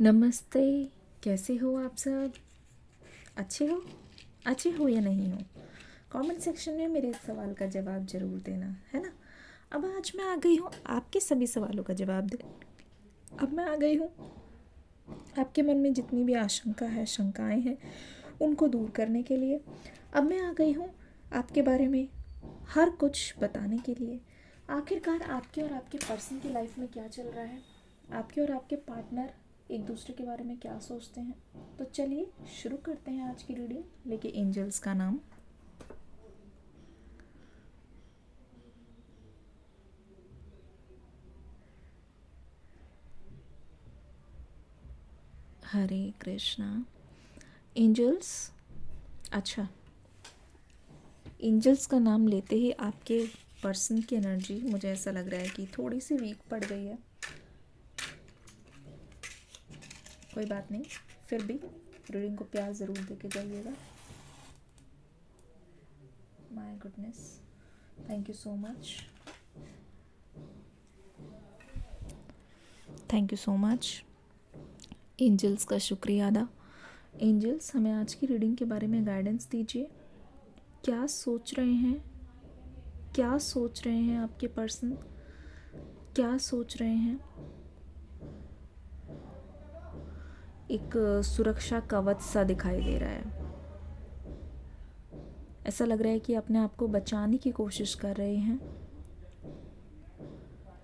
नमस्ते। कैसे हो आप सब? अच्छे हो या नहीं हो? कमेंट सेक्शन में मेरे इस सवाल का जवाब ज़रूर देना, है ना। अब आज मैं आ गई हूँ आपके सभी सवालों का जवाब दे। अब मैं आ गई हूँ आपके मन में जितनी भी आशंका है, शंकाएं हैं, उनको दूर करने के लिए। अब मैं आ गई हूँ आपके बारे में हर कुछ बताने के लिए। आखिरकार आपके और आपके पर्सन की लाइफ में क्या चल रहा है, आपके और आपके पार्टनर एक दूसरे के बारे में क्या सोचते हैं। तो चलिए शुरू करते हैं आज की रीडिंग लेके एंजल्स का नाम। हरे कृष्णा। एंजल्स, अच्छा, एंजल्स का नाम लेते ही आपके पर्सन की एनर्जी मुझे ऐसा लग रहा है कि थोड़ी सी वीक पड़ गई है। कोई बात नहीं, फिर भी रीडिंग को प्यार ज़रूर देके जाइएगा। My goodness, thank you so much, thank you so much. Angels का शुक्रिया अदा। एंजल्स, हमें आज की रीडिंग के बारे में गाइडेंस दीजिए। क्या सोच रहे हैं, क्या सोच रहे हैं आपके पर्सन, क्या सोच रहे हैं। एक सुरक्षा कवच सा दिखाई दे रहा है। ऐसा लग रहा है कि अपने आप को बचाने की कोशिश कर रहे हैं।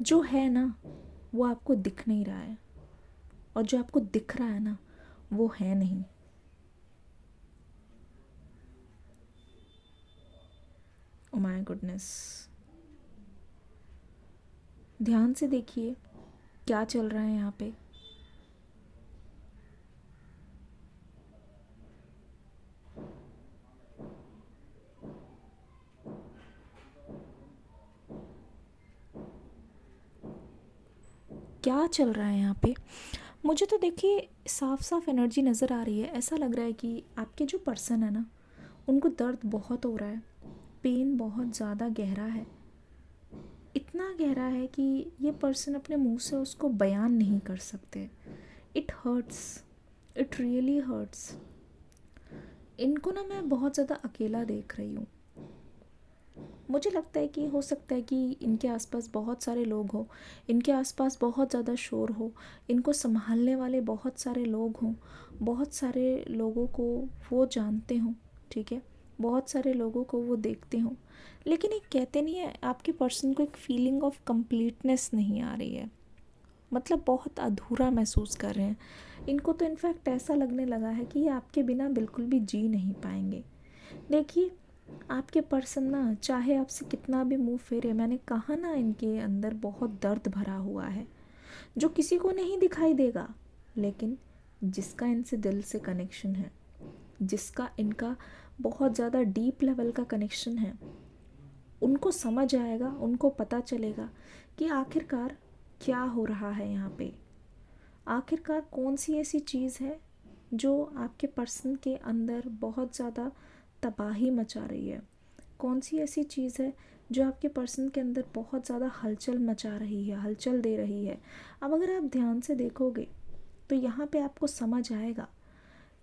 जो है ना वो आपको दिख नहीं रहा है, और जो आपको दिख रहा है ना वो है नहीं। ओ माय गुडनेस, ध्यान से देखिए क्या चल रहा है यहाँ पे। क्या चल रहा है यहाँ पे? मुझे तो देखिए साफ साफ एनर्जी नज़र आ रही है। ऐसा लग रहा है कि आपके जो पर्सन है ना उनको दर्द बहुत हो रहा है, पेन बहुत ज़्यादा गहरा है। इतना गहरा है कि ये पर्सन अपने मुंह से उसको बयान नहीं कर सकते। It hurts, it really hurts. इनको ना मैं बहुत ज़्यादा अकेला देख रही हूँ। मुझे लगता है कि हो सकता है कि इनके आसपास बहुत सारे लोग हो, इनके आसपास बहुत ज़्यादा शोर हो, इनको संभालने वाले बहुत सारे लोग हों, बहुत सारे लोगों को वो जानते हों, ठीक है, बहुत सारे लोगों को वो देखते हों, लेकिन एक कहते नहीं है आपके पर्सन को एक फीलिंग ऑफ कंप्लीटनेस नहीं आ रही है। मतलब बहुत अधूरा महसूस कर रहे हैं। इनको तो इनफैक्ट ऐसा लगने लगा है कि ये आपके बिना बिल्कुल भी जी नहीं पाएंगे। देखिए आपके पर्सन ना चाहे आपसे कितना भी मुंह फेरे, मैंने कहा ना इनके अंदर बहुत दर्द भरा हुआ है जो किसी को नहीं दिखाई देगा, लेकिन जिसका इनसे दिल से कनेक्शन है, जिसका इनका बहुत ज़्यादा डीप लेवल का कनेक्शन है, उनको समझ आएगा, उनको पता चलेगा कि आखिरकार क्या हो रहा है यहाँ पे। आखिरकार कौन सी ऐसी चीज़ है जो आपके पर्सन के अंदर बहुत ज़्यादा तबाही मचा रही है। कौन सी ऐसी चीज़ है जो आपके पर्सन के अंदर बहुत ज़्यादा हलचल मचा रही है, हलचल दे रही है। अब अगर आप ध्यान से देखोगे तो यहाँ पे आपको समझ आएगा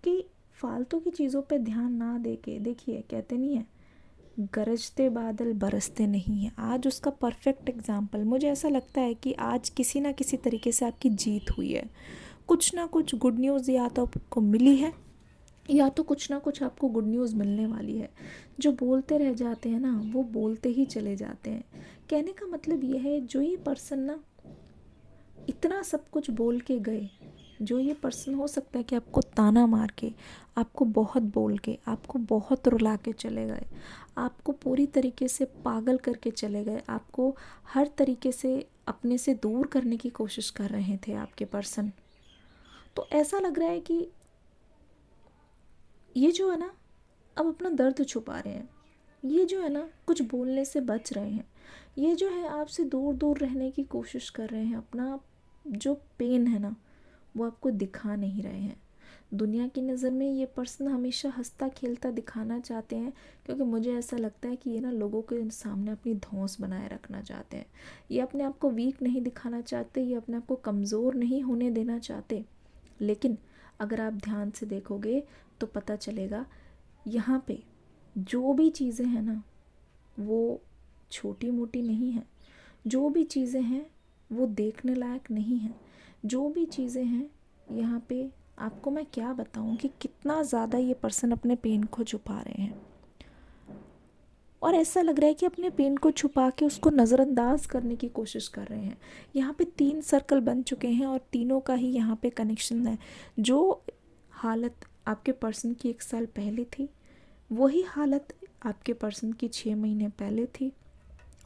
कि फालतू की चीज़ों पे ध्यान ना दे के, देखिए कहते नहीं है गरजते बादल बरसते नहीं हैं। आज उसका परफेक्ट एग्जाम्पल मुझे ऐसा लगता है कि आज किसी ना किसी तरीके से आपकी जीत हुई है। कुछ ना कुछ गुड न्यूज़ या तो आपको मिली है, या तो कुछ ना कुछ आपको गुड न्यूज़ मिलने वाली है। जो बोलते रह जाते हैं ना वो बोलते ही चले जाते हैं। कहने का मतलब ये है, जो ये पर्सन ना इतना सब कुछ बोल के गए, जो ये पर्सन हो सकता है कि आपको ताना मार के, आपको बहुत बोल के, आपको बहुत रुला के चले गए, आपको पूरी तरीके से पागल करके चले गए, आपको हर तरीके से अपने से दूर करने की कोशिश कर रहे थे आपके पर्सन। तो ऐसा लग रहा है कि ये जो है ना अब अपना दर्द छुपा रहे हैं, ये जो है ना कुछ बोलने से बच रहे हैं, ये जो है आपसे दूर दूर रहने की कोशिश कर रहे हैं। अपना जो पेन है ना वो आपको दिखा नहीं रहे हैं। दुनिया की नज़र में ये पर्सन हमेशा हंसता खेलता दिखाना चाहते हैं, क्योंकि मुझे ऐसा लगता है कि ये ना लोगों के सामने अपनी धौंस बनाए रखना चाहते हैं। ये अपने आप को वीक नहीं दिखाना चाहते, ये अपने आप को कमज़ोर नहीं होने देना चाहते, लेकिन अगर आप ध्यान से देखोगे तो पता चलेगा यहाँ पे जो भी चीज़ें हैं ना वो छोटी मोटी नहीं हैं, जो भी चीज़ें हैं वो देखने लायक नहीं हैं, जो भी चीज़ें हैं यहाँ पे आपको मैं क्या बताऊँ कि कितना ज़्यादा ये पर्सन अपने पेन को छुपा रहे हैं। और ऐसा लग रहा है कि अपने पेन को छुपा के उसको नज़रअंदाज करने की कोशिश कर रहे हैं। यहाँ पे 3 सर्कल बन चुके हैं और तीनों का ही यहाँ पे कनेक्शन है। जो हालत आपके पर्सन की 1 साल पहले थी वही हालत आपके पर्सन की 6 महीने पहले थी।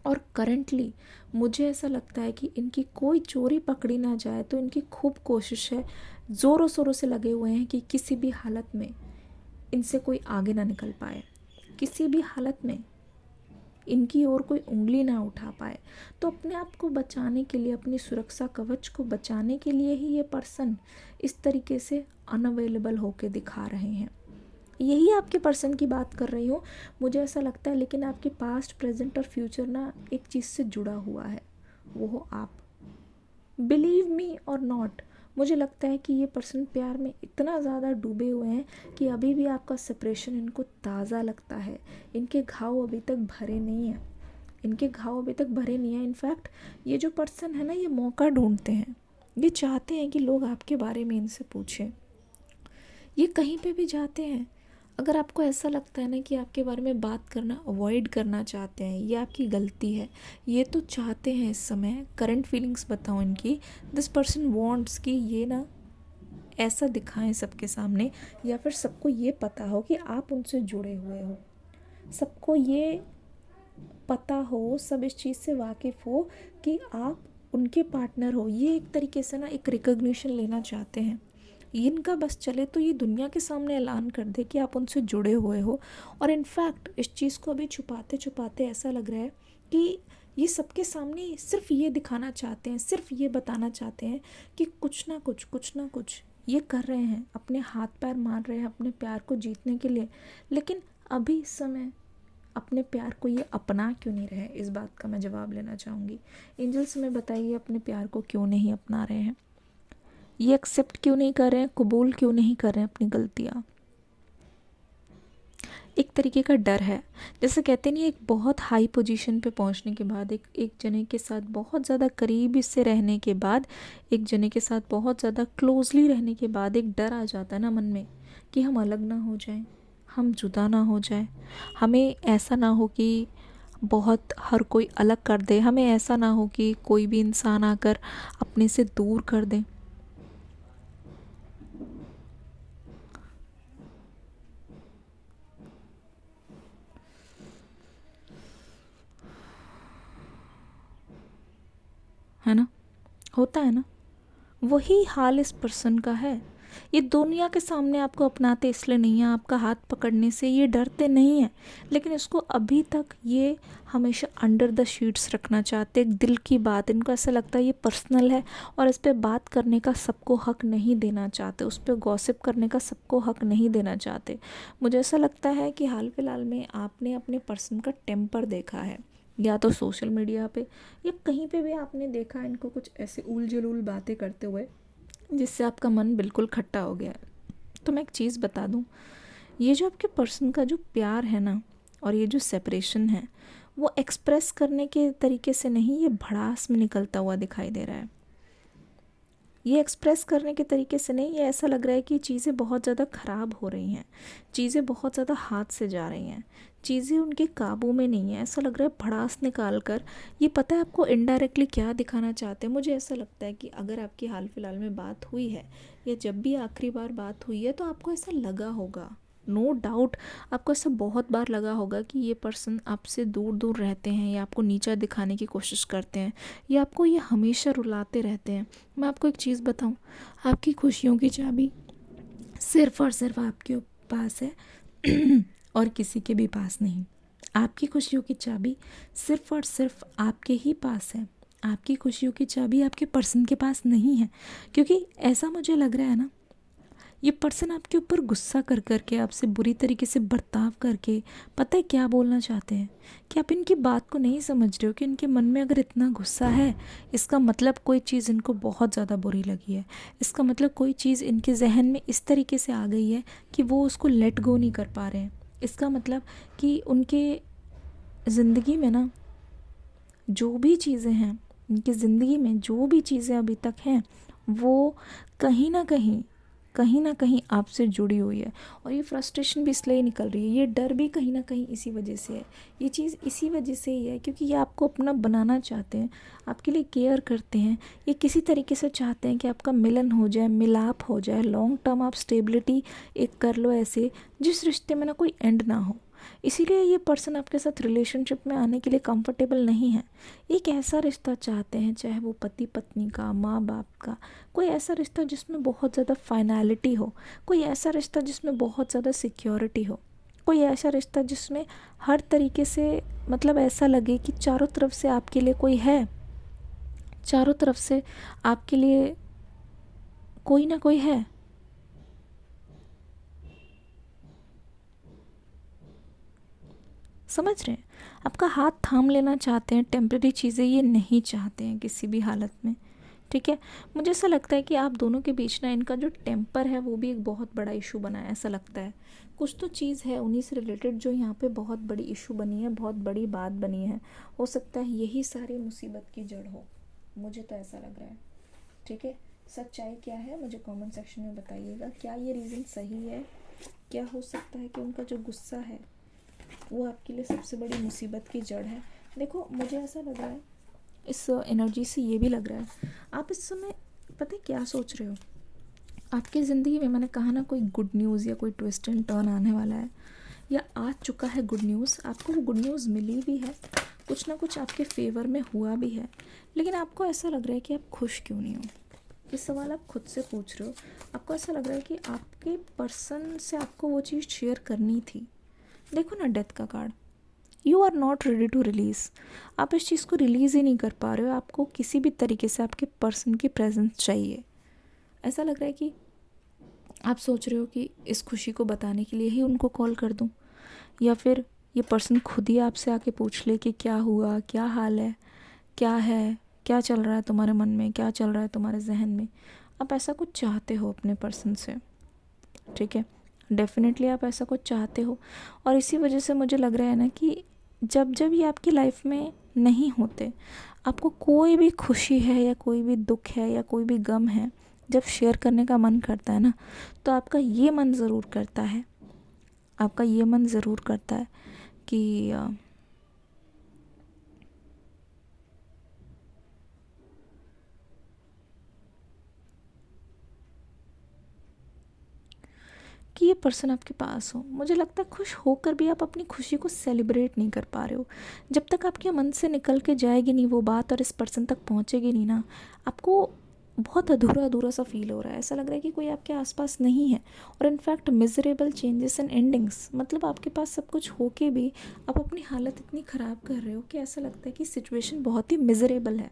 और करंटली मुझे ऐसा लगता है कि इनकी कोई चोरी पकड़ी ना जाए तो इनकी खूब कोशिश है, ज़ोरों शोरों से लगे हुए हैं कि किसी भी हालत में इनसे कोई आगे ना निकल पाए, किसी भी हालत में इनकी ओर कोई उंगली ना उठा पाए। तो अपने आप को बचाने के लिए, अपनी सुरक्षा कवच को बचाने के लिए ही ये पर्सन इस तरीके से अनअवेलेबल होके दिखा रहे हैं। यही आपके पर्सन की बात कर रही हूँ, मुझे ऐसा लगता है। लेकिन आपके पास्ट, प्रेजेंट और फ्यूचर ना एक चीज़ से जुड़ा हुआ है, वो हो आप। बिलीव मी और नॉट, मुझे लगता है कि ये पर्सन प्यार में इतना ज़्यादा डूबे हुए हैं कि अभी भी आपका सेपरेशन इनको ताज़ा लगता है। इनके घाव अभी तक भरे नहीं हैं, इनके घाव अभी तक भरे नहीं हैं। इनफैक्ट ये जो पर्सन है ना, ये मौका ढूंढते हैं, ये चाहते हैं कि लोग आपके बारे में इनसे पूछें। ये कहीं पे भी जाते हैं। अगर आपको ऐसा लगता है ना कि आपके बारे में बात करना अवॉइड करना चाहते हैं, ये आपकी गलती है। ये तो चाहते हैं इस समय, करंट फीलिंग्स बताओ इनकी, दिस पर्सन वांट्स कि ये ना ऐसा दिखाएं सबके सामने, या फिर सबको ये पता हो कि आप उनसे जुड़े हुए हो, सबको ये पता हो, सब इस चीज़ से वाकिफ़ हो कि आप उनके पार्टनर हो। ये एक तरीके से ना एक रिकॉग्निशन लेना चाहते हैं। इनका बस चले तो ये दुनिया के सामने ऐलान कर दे कि आप उनसे जुड़े हुए हो। और इनफैक्ट इस चीज़ को अभी छुपाते छुपाते ऐसा लग रहा है कि ये सबके सामने सिर्फ ये दिखाना चाहते हैं, सिर्फ ये बताना चाहते हैं कि कुछ ना कुछ ये कर रहे हैं, अपने हाथ पैर मार रहे हैं अपने प्यार को जीतने के लिए। लेकिन अभी इस समय अपने प्यार को ये अपना क्यों नहीं रहे, इस बात का मैं जवाब लेना चाहूँगी। एंजल्स में बताइए अपने प्यार को क्यों नहीं अपना रहे हैं, ये एक्सेप्ट क्यों नहीं कर रहे हैं, कबूल क्यों नहीं कर रहे हैं अपनी गलतियाँ। एक तरीके का डर है, जैसे कहते नहीं, एक बहुत हाई पोजीशन पे पहुंचने के बाद, एक जने के साथ बहुत ज़्यादा करीब से रहने के बाद, एक जने के साथ बहुत ज़्यादा क्लोजली रहने के बाद एक डर आ जाता है ना मन में कि हम अलग ना हो जाएं, हम जुदा ना हो जाएं, हमें ऐसा ना हो कि बहुत हर कोई अलग कर दे, हमें ऐसा ना हो कि कोई भी इंसान आकर अपने से दूर कर दे। है ना, होता है ना, वही हाल इस पर्सन का है। ये दुनिया के सामने आपको अपनाते इसलिए नहीं है, आपका हाथ पकड़ने से ये डरते नहीं हैं, लेकिन इसको अभी तक ये हमेशा अंडर द शीट्स रखना चाहते। एक दिल की बात, इनको ऐसा लगता है ये पर्सनल है और इस पर बात करने का सबको हक नहीं देना चाहते, उस पर गॉसिप करने का सबको हक नहीं देना चाहते। मुझे ऐसा लगता है कि हाल फिलहाल में आपने अपने पर्सन का टेम्पर देखा है, या तो सोशल मीडिया पे या कहीं पे भी आपने देखा इनको कुछ ऐसे उल जलूल बातें करते हुए जिससे आपका मन बिल्कुल खट्टा हो गया है। तो मैं एक चीज़ बता दूं, ये जो आपके पर्सन का जो प्यार है ना, और ये जो सेपरेशन है, वो एक्सप्रेस करने के तरीके से नहीं, ये भड़ास में निकलता हुआ दिखाई दे रहा है। ये एक्सप्रेस करने के तरीके से नहीं, ये ऐसा लग रहा है कि चीज़ें बहुत ज़्यादा ख़राब हो रही हैं, चीज़ें बहुत ज़्यादा हाथ से जा रही हैं, चीज़ें उनके काबू में नहीं है। ऐसा लग रहा है भड़ास निकाल कर ये, पता है आपको इनडायरेक्टली क्या दिखाना चाहते हैं। मुझे ऐसा लगता है कि अगर आपकी हाल फिलहाल में बात हुई है या जब भी आखिरी बार बात हुई है, तो आपको ऐसा लगा होगा, नो डाउट आपको ऐसा बहुत बार लगा होगा कि ये पर्सन आपसे दूर दूर रहते हैं, या आपको नीचा दिखाने की कोशिश करते हैं, या आपको ये हमेशा रुलाते रहते हैं। मैं आपको एक चीज़ बताऊं, आपकी खुशियों की चाबी सिर्फ़ और सिर्फ आपके पास है और किसी के भी पास नहीं। आपकी खुशियों की चाबी सिर्फ़ और सिर्फ आपके ही पास है, आपकी खुशियों की चाबी आपके पर्सन के पास नहीं है। क्योंकि ऐसा मुझे लग रहा है ना ये पर्सन आपके ऊपर गुस्सा कर करके, आपसे बुरी तरीके से बर्ताव करके, पता है क्या बोलना चाहते हैं कि आप इनकी बात को नहीं समझ रहे हो कि इनके मन में अगर इतना गुस्सा है, इसका मतलब कोई चीज़ इनको बहुत ज़्यादा बुरी लगी है। इसका मतलब कोई चीज़ इनके जहन में इस तरीके से आ गई है कि वो उसको लेट गो नहीं कर पा रहे हैं। इसका मतलब कि उनके ज़िंदगी में ना जो भी चीज़ें हैं, उनकी ज़िंदगी में जो भी चीज़ें अभी तक हैं, वो कहीं ना कहीं आपसे जुड़ी हुई है। और ये फ्रस्ट्रेशन भी इसलिए निकल रही है, ये डर भी कहीं ना कहीं इसी वजह से है। ये चीज़ इसी वजह से ही है क्योंकि ये आपको अपना बनाना चाहते हैं, आपके लिए केयर करते हैं। ये किसी तरीके से चाहते हैं कि आपका मिलन हो जाए, मिलाप हो जाए, लॉन्ग टर्म आप स्टेबिलिटी एक कर लो ऐसे, जिस रिश्ते में ना कोई एंड ना हो। इसीलिए ये पर्सन आपके साथ रिलेशनशिप में आने के लिए कंफर्टेबल नहीं है। एक ऐसा रिश्ता चाहते हैं, चाहे वो पति पत्नी का, माँ बाप का, कोई ऐसा रिश्ता जिसमें बहुत ज़्यादा फाइनैलिटी हो, कोई ऐसा रिश्ता जिसमें बहुत ज़्यादा सिक्योरिटी हो, कोई ऐसा रिश्ता जिसमें हर तरीके से मतलब ऐसा लगे कि चारों तरफ से आपके लिए कोई है, चारों तरफ से आपके लिए कोई ना कोई है। समझ रहे हैं? आपका हाथ थाम लेना चाहते हैं, टेम्परेरी चीज़ें ये नहीं चाहते हैं किसी भी हालत में। ठीक है, मुझे ऐसा लगता है कि आप दोनों के बीच ना इनका जो टेम्पर है वो भी एक बहुत बड़ा इशू बना है। ऐसा लगता है कुछ तो चीज़ है उन्हीं से रिलेटेड जो यहाँ पे बहुत बड़ी इशू बनी है, बहुत बड़ी बात बनी है। हो सकता है यही सारी मुसीबत की जड़ हो, मुझे तो ऐसा लग रहा है। ठीक है, सच्चाई क्या है मुझे कमेंट सेक्शन में बताइएगा। क्या ये रीज़न सही है? क्या हो सकता है कि उनका जो गुस्सा है वो आपके लिए सबसे बड़ी मुसीबत की जड़ है? देखो, मुझे ऐसा लग रहा है, इस एनर्जी से ये भी लग रहा है आप इस समय पता है क्या सोच रहे हो। आपकी ज़िंदगी में मैंने कहा ना, कोई गुड न्यूज़ या कोई ट्विस्ट एंड टर्न आने वाला है या आ चुका है गुड न्यूज़। आपको वो गुड न्यूज़ मिली भी है, कुछ ना कुछ आपके फेवर में हुआ भी है, लेकिन आपको ऐसा लग रहा है कि आप खुश क्यों नहीं हो। ये सवाल आप खुद से पूछ रहे हो। आपको ऐसा लग रहा है कि आपके पर्सन से आपको वो चीज़ शेयर करनी थी। देखो ना, डेथ का card, you are not ready to release. आप इस चीज़ को रिलीज़ ही नहीं कर पा रहे हो। आपको किसी भी तरीके से आपके पर्सन की प्रेजेंस चाहिए। ऐसा लग रहा है कि आप सोच रहे हो कि इस खुशी को बताने के लिए ही उनको कॉल कर दूं, या फिर ये पर्सन खुद ही आपसे आके पूछ ले कि क्या हुआ, क्या हाल है, क्या चल रहा है तुम्हारे मन में, क्या चल रहा है तुम्हारे जहन में। आप ऐसा कुछ चाहते हो अपने पर्सन से। ठीक है, डेफिनेटली आप ऐसा कुछ चाहते हो। और इसी वजह से मुझे लग रहा है ना कि जब जब ये आपकी लाइफ में नहीं होते, आपको कोई भी खुशी है या कोई भी दुख है या कोई भी गम है, जब शेयर करने का मन करता है ना, तो आपका ये मन ज़रूर करता है, आपका ये मन ज़रूर करता है कि ये पर्सन आपके पास हो। मुझे लगता है खुश होकर भी आप अपनी खुशी को सेलिब्रेट नहीं कर पा रहे हो। जब तक आपके मन से निकल के जाएगी नहीं वो बात और इस पर्सन तक पहुंचेगी नहीं ना, आपको बहुत अधूरा अधूरा सा फील हो रहा है। ऐसा लग रहा है कि कोई आपके आसपास नहीं है। और in fact miserable changes and endings, मतलब आपके पास सब कुछ हो के भी आप अपनी हालत इतनी ख़राब कर रहे हो कि ऐसा लगता है कि सिचुएशन बहुत ही मिजरेबल है,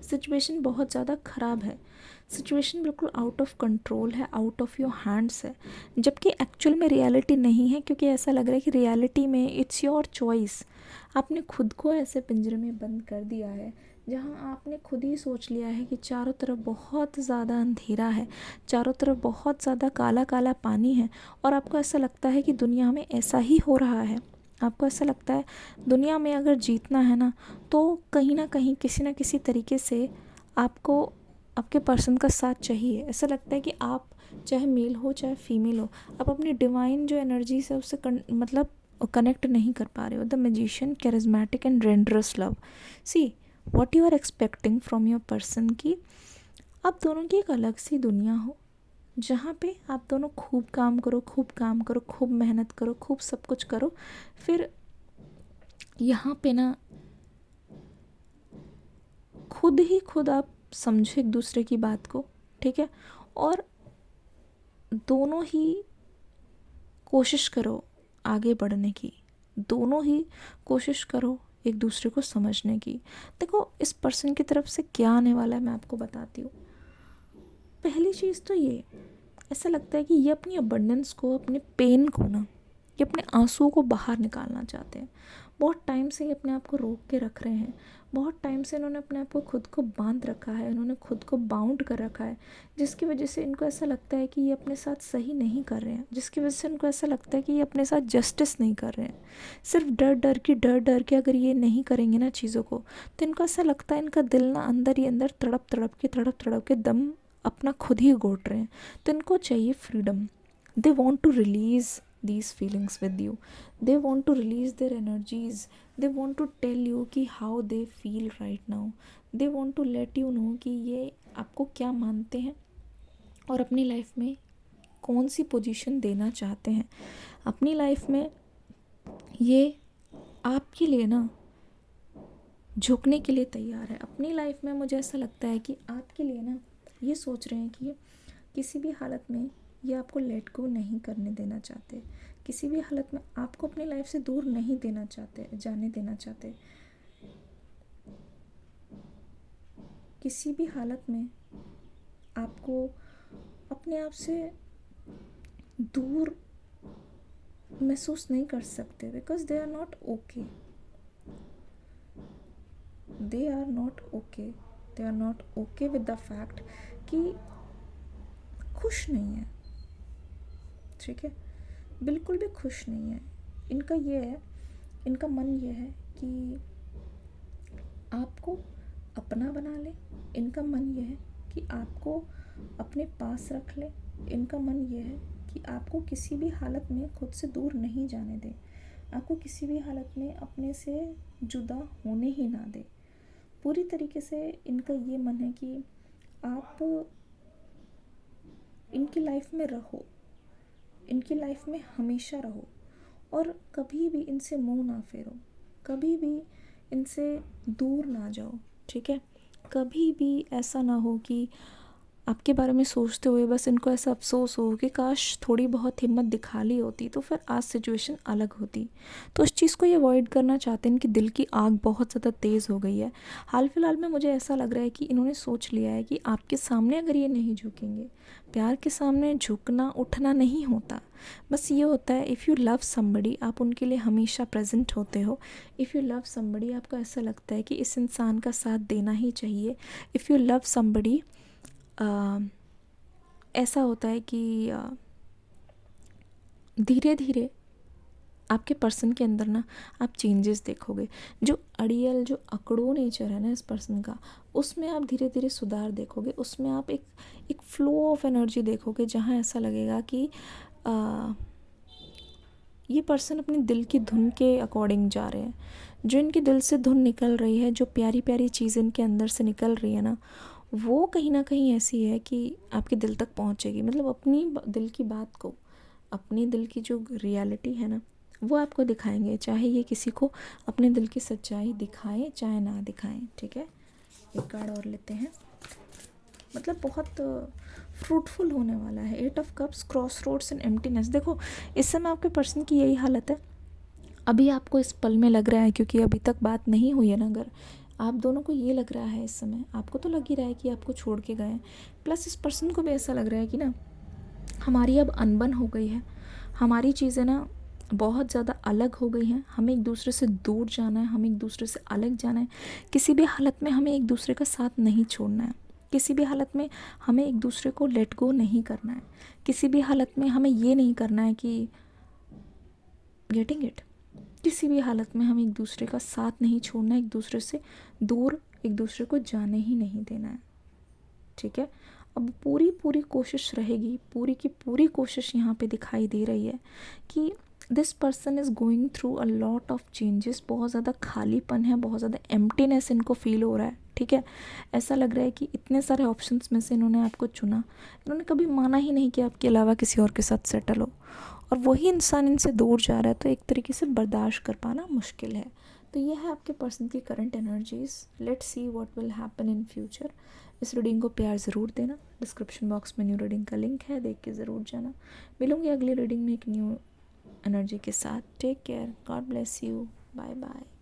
सिचुएशन बहुत ज़्यादा ख़राब है, सिचुएशन बिल्कुल आउट ऑफ कंट्रोल है, आउट ऑफ योर हैंड्स है। जबकि एक्चुअल में रियलिटी नहीं है, क्योंकि ऐसा लग रहा है कि रियलिटी में इट्स योर चॉइस। आपने खुद को ऐसे पिंजरे में बंद कर दिया है जहाँ आपने खुद ही सोच लिया है कि चारों तरफ बहुत ज़्यादा अंधेरा है, चारों तरफ बहुत ज़्यादा काला काला पानी है, और आपको ऐसा लगता है कि दुनिया में ऐसा ही हो रहा है। आपको ऐसा लगता है दुनिया में अगर जीतना है ना, तो कहीं ना कहीं किसी ना किसी तरीके से आपको आपके पर्सन का साथ चाहिए। ऐसा लगता है कि आप चाहे मेल हो चाहे फीमेल हो, आप अपनी डिवाइन जो एनर्जी है उससे मतलब कनेक्ट नहीं कर पा रहे हो। The magician, charismatic and renders love. See what you are expecting from your person की आप दोनों की एक अलग सी दुनिया हो, जहाँ पे आप दोनों खूब काम करो, खूब काम करो, खूब मेहनत करो, खूब सब कुछ करो, फिर यहाँ पे ना खुद ही खुद आप समझो एक दूसरे की बात को। ठीक है, और दोनों ही कोशिश करो आगे बढ़ने की, दोनों ही कोशिश करो एक दूसरे को समझने की। देखो, इस पर्सन की तरफ से क्या आने वाला है मैं आपको बताती हूँ। पहली चीज़ तो ये, ऐसा लगता है कि ये अपनी अबंडेंस को, अपने पेन को ना, ये अपने आंसुओं को बाहर निकालना चाहते हैं। बहुत टाइम से ये अपने आप को रोक के रख रहे हैं, बहुत टाइम से इन्होंने अपने आप को खुद को बांध रखा है, इन्होंने खुद को बाउंड कर रखा है, जिसकी वजह से इनको ऐसा लगता है कि ये अपने साथ सही नहीं कर रहे हैं, जिसकी वजह से इनको ऐसा लगता है कि ये अपने साथ जस्टिस नहीं कर रहे हैं। सिर्फ डर के अगर ये नहीं करेंगे ना चीज़ों को, तो इनको ऐसा लगता है इनका दिल ना अंदर ही अंदर तड़प के दम अपना खुद ही घोट रहे हैं। तो इनको चाहिए freedom. They want to release these feelings with you, they want to release their energies, they want to tell you कि how they feel right now, they want to let you know कि ये आपको क्या मानते हैं और अपनी life में कौन सी पोजीशन देना चाहते हैं। अपनी लाइफ में ये आपके लिए ना झुकने के लिए तैयार है। अपनी लाइफ में मुझे ऐसा लगता है कि आपके लिए ना ये सोच रहे हैं कि किसी भी हालत में ये आपको लेट गो नहीं करने देना चाहते, किसी भी हालत में आपको अपनी लाइफ से दूर नहीं देना चाहते, जाने देना चाहते। किसी भी हालत में आपको अपने आप से दूर महसूस नहीं कर सकते, because they are not okay, they are not okay, they are not okay with the fact कि खुश नहीं है। ठीक है, बिल्कुल भी खुश नहीं है। इनका ये है, इनका मन ये है कि आपको अपना बना ले, इनका मन ये है कि आपको अपने पास रख ले, इनका मन ये है कि आपको किसी भी हालत में खुद से दूर नहीं जाने दे, आपको किसी भी हालत में अपने से जुदा होने ही ना दे। पूरी तरीके से इनका ये मन है कि आप इनकी लाइफ में रहो, इनकी लाइफ में हमेशा रहो और कभी भी इनसे मुंह ना फेरो, कभी भी इनसे दूर ना जाओ। ठीक है, कभी भी ऐसा ना हो कि आपके बारे में सोचते हुए बस इनको ऐसा अफसोस हो कि काश थोड़ी बहुत हिम्मत दिखा ली होती तो फिर आज सिचुएशन अलग होती। तो उस चीज़ को ये अवॉइड करना चाहते हैं। इनकी दिल की आग बहुत ज़्यादा तेज़ हो गई है। हाल फिलहाल में मुझे ऐसा लग रहा है कि इन्होंने सोच लिया है कि आपके सामने अगर ये नहीं झुकेंगे, प्यार के सामने झुकना उठना नहीं होता, बस ये होता है इफ़ यू लव समबडी, आप उनके लिए हमेशा प्रेजेंट होते हो। इफ़ यू लव समबडी, आपको ऐसा लगता है कि इस इंसान का साथ देना ही चाहिए। इफ़ यू लव समबडी, ऐसा होता है कि धीरे धीरे आपके पर्सन के अंदर ना आप चेंजेस देखोगे। जो अड़ियल, जो अकड़ो नेचर है ना इस पर्सन का, उसमें आप धीरे धीरे सुधार देखोगे। उसमें आप एक फ्लो ऑफ एनर्जी देखोगे जहाँ ऐसा लगेगा कि ये पर्सन अपने दिल की धुन के अकॉर्डिंग जा रहे हैं। जो इनके दिल से धुन निकल रही है, जो प्यारी प्यारी चीज़ इनके अंदर से निकल रही है ना, वो कहीं ना कहीं ऐसी है कि आपके दिल तक पहुंचेगी। मतलब अपनी दिल की बात को, अपने दिल की जो रियलिटी है ना, वो आपको दिखाएंगे, चाहे ये किसी को अपने दिल की सच्चाई दिखाएं चाहे ना दिखाएं। ठीक है, एक कार्ड और लेते हैं। मतलब बहुत फ्रूटफुल होने वाला है। 8 of cups, crossroads and emptiness. देखो इस समय आपके पर्सन की यही हालत है। अभी आपको इस पल में लग रहा है, क्योंकि अभी तक बात नहीं हुई है ना, अगर आप दोनों को ये लग रहा है इस समय, आपको तो लग ही रहा है कि आपको छोड़ के गए, प्लस इस पर्सन को भी ऐसा लग रहा है कि ना हमारी अब अनबन हो गई है, हमारी चीज़ें ना बहुत ज़्यादा अलग हो गई हैं, हमें एक दूसरे से दूर जाना है, हमें एक दूसरे से अलग जाना है। किसी भी हालत में हमें एक दूसरे का साथ नहीं छोड़ना है, किसी भी हालत में हमें एक दूसरे को लेट गो नहीं करना है, किसी भी हालत में हमें ये नहीं करना है कि गेटिंग इट, किसी भी हालत में हमें एक दूसरे का साथ नहीं छोड़ना है, एक दूसरे से दूर एक दूसरे को जाने ही नहीं देना है। ठीक है, अब पूरी कोशिश रहेगी, पूरी की पूरी कोशिश यहाँ पे दिखाई दे रही है कि this person is going through a lot of changes. बहुत ज़्यादा खालीपन है, बहुत ज़्यादा एम्प्टीनेस इनको फील हो रहा है। ठीक है, ऐसा लग रहा है कि इतने सारे ऑप्शंस में से इन्होंने आपको चुना, इन्होंने कभी माना ही नहीं कि आपके अलावा किसी और के साथ सेटल हो, और वही इंसान इनसे दूर जा रहा है, तो एक तरीके से बर्दाश्त कर पाना मुश्किल है। तो ये है आपके पर्सन की current energies. Let's see what will happen in future. इस रीडिंग को प्यार ज़रूर देना। डिस्क्रिप्शन बॉक्स में न्यू रीडिंग का लिंक है, देख के ज़रूर जाना। मिलूंगी अगली रीडिंग में एक न्यू एनर्जी के साथ। Take care, God bless you, bye bye.